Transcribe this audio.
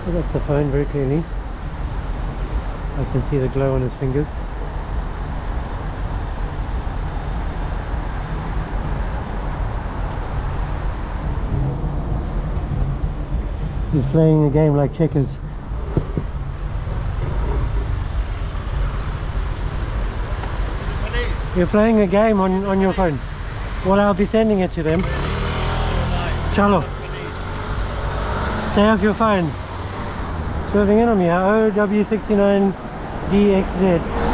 So that's the phone very clearly. I can see the glow on his fingers. He's playing a game like checkers. You're playing a game on your phone. Well, I'll be sending it to them. Chalo. Stay off your phone. Swerving in on me, OW69DXZ.